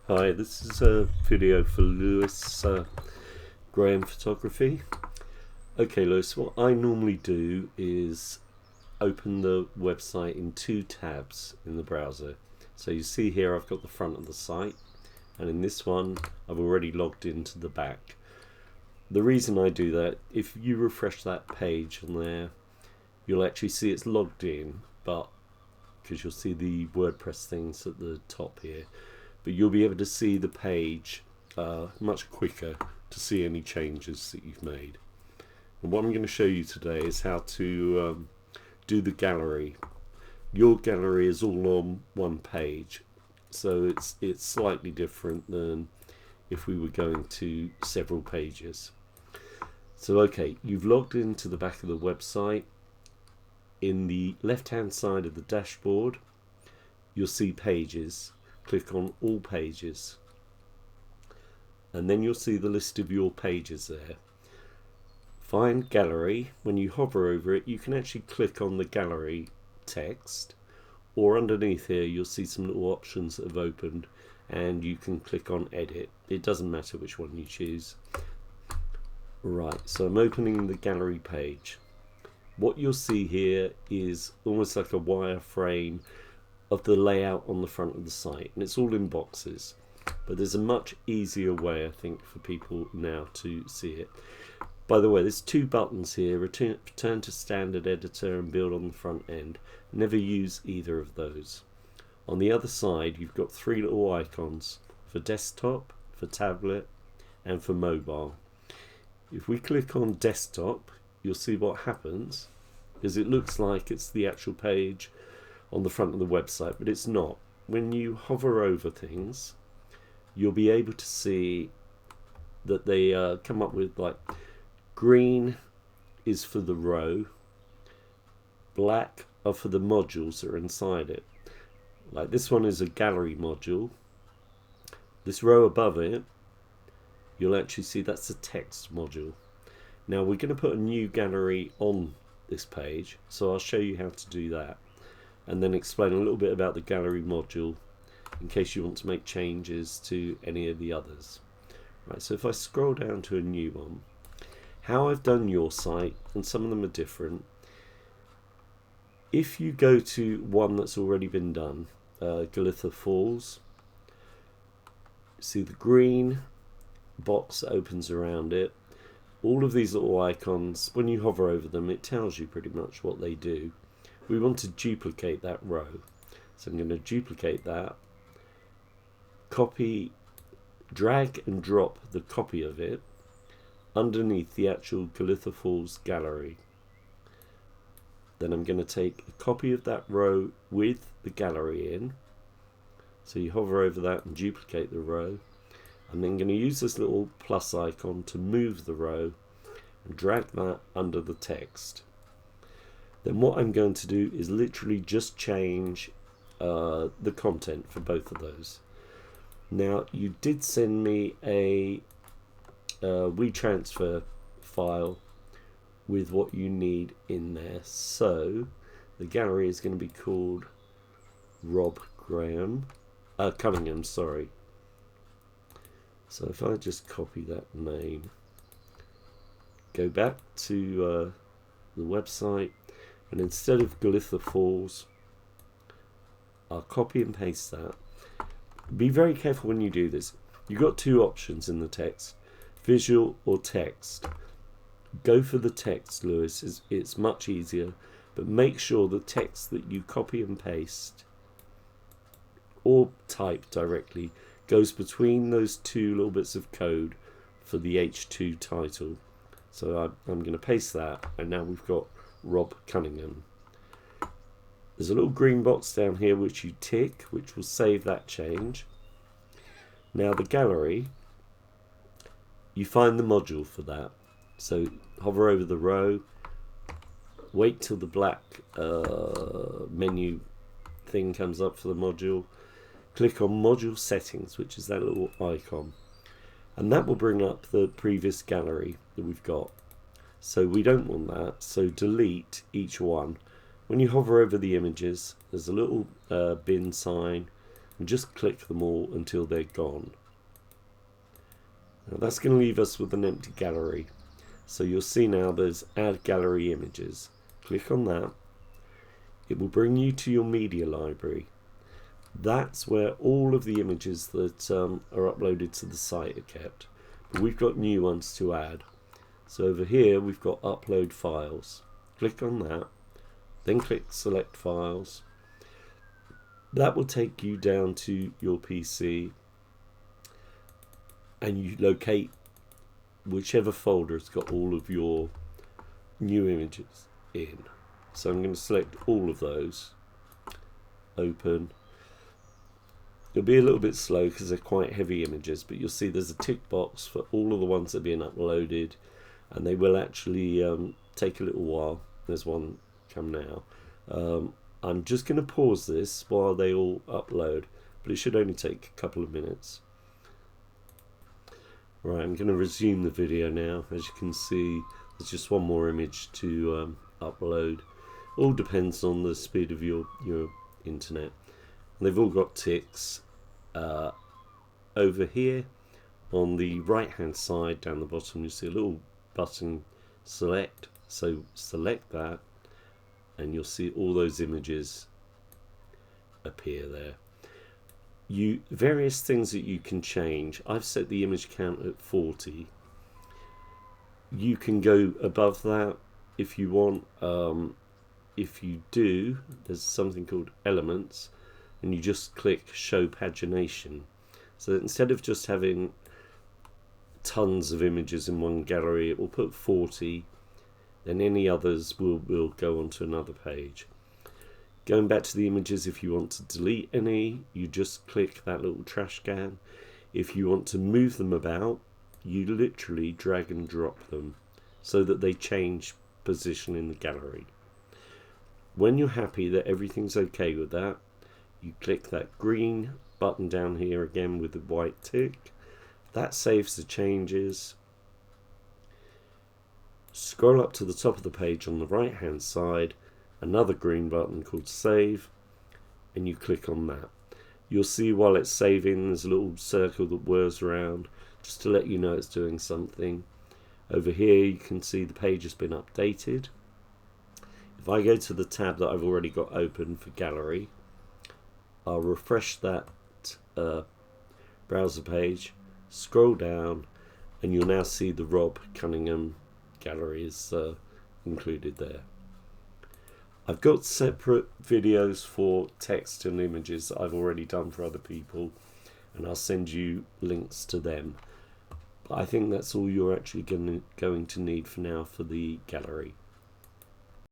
Hi, this is a video for Lewis Graham Photography. Okay, Lewis, what I normally do is open the website in two tabs in the browser. So you see here I've got the front of the site, and in this one I've already logged into the back. The reason I do that, if you refresh that page on there, you'll actually see it's logged in, but because you'll see the WordPress things at the top here, but you'll be able to see the page much quicker to see any changes that you've made. And what I'm going to show you today is how to do the gallery. Your gallery is all on one page, so it's slightly different than if we were going to several pages. So okay, you've logged into the back of the website. In the left hand side of the dashboard you'll see pages. Click on all pages and then you'll see the list of your pages there. Find gallery. When you hover over it, you can actually click on the gallery text, or underneath here you'll see some little options that have opened and you can click on edit. It doesn't matter which one you choose. Right, so I'm opening the gallery page. What you'll see here is almost like a wireframe of the layout on the front of the site, and it's all in boxes, but there's a much easier way, I think, for people now to see it. By the way, there's two buttons here: return to standard editor and build on the front end. Never use either of those. On the other side you've got three little icons for desktop, for tablet and for mobile. If we click on desktop, you'll see what happens is it looks like it's the actual page on the front of the website, but it's not. When you hover over things, you'll be able to see that they come up with, like, green is for the row, black are for the modules that are inside it. Like this one is a gallery module. This row above it, you'll actually see that's a text module. Now we're going to put a new gallery on this page, so I'll show you how to do that and then explain a little bit about the gallery module in case you want to make changes to any of the others. Right, so if I scroll down to a new one, how I've done your site, and some of them are different. If you go to one that's already been done, Galitha Falls, see the green box that opens around it. All of these little icons, when you hover over them, it tells you pretty much what they do. We want to duplicate that row, so I'm going to duplicate that, copy, drag and drop the copy of it underneath the actual Galitha Falls gallery. Then I'm going to take a copy of that row with the gallery in, so you hover over that and duplicate the row. I'm then going to use this little plus icon to move the row and drag that under the text. Then what I'm going to do is literally just change the content for both of those. Now you did send me a WeTransfer file with what you need in there, so the gallery is going to be called Rob Cunningham, sorry. So if I just copy that name, go back to the website, and instead of Galitha Falls, I'll copy and paste that. Be very careful when you do this. You've got two options in the text: visual or text. Go for the text, Lewis. It's much easier, but make sure the text that you copy and paste or type directly goes between those two little bits of code for the H2 title. So I'm going to paste that, and now we've got Rob Cunningham. There's a little green box down here which you tick, which will save that change. Now the gallery, you find the module for that. So hover over the row, wait till the black menu thing comes up for the module. Click on module settings, which is that little icon, and that will bring up the previous gallery that we've got. So we don't want that, so delete each one. When you hover over the images, there's a little bin sign and just click them all until they're gone. Now that's going to leave us with an empty gallery. So you'll see now there's Add Gallery Images. Click on that. It will bring you to your media library. That's where all of the images that are uploaded to the site are kept. But we've got new ones to add. So over here we've got Upload Files. Click on that. Then click Select Files. That will take you down to your PC, and you locate whichever folder has got all of your new images in. So I'm going to select all of those. Open. It'll be a little bit slow because they're quite heavy images, but you'll see there's a tick box for all of the ones that are being uploaded, and they will actually take a little while. There's one come now. I'm just going to pause this while they all upload, but it should only take a couple of minutes. Right, I'm going to resume the video now. As you can see, there's just one more image to upload. All depends on the speed of your internet. And they've all got ticks. Over here on the right hand side down the bottom, you see a little button select. So select that, and you'll see all those images appear there. Various things that you can change. I've set the image count at 40. You can go above that if you want. If you do, there's something called Elements, and you just click Show Pagination. So that instead of just having tons of images in one gallery, it will put 40. Then any others will go onto another page. Going back to the images, if you want to delete any, you just click that little trash can. If you want to move them about, you literally drag and drop them so that they change position in the gallery. When you're happy that everything's okay with that, you click that green button down here again with the white tick. That saves the changes. Scroll up to the top of the page on the right hand side, another green button called Save, and you click on that. You'll see while it's saving there's a little circle that whirs around just to let you know it's doing something. Over here you can see the page has been updated. If I go to the tab that I've already got open for gallery, I'll refresh that browser page, scroll down, and you'll now see the Rob Cunningham gallery is included there. I've got separate videos for text and images that I've already done for other people, and I'll send you links to them. But I think that's all you're actually going to need for now for the gallery.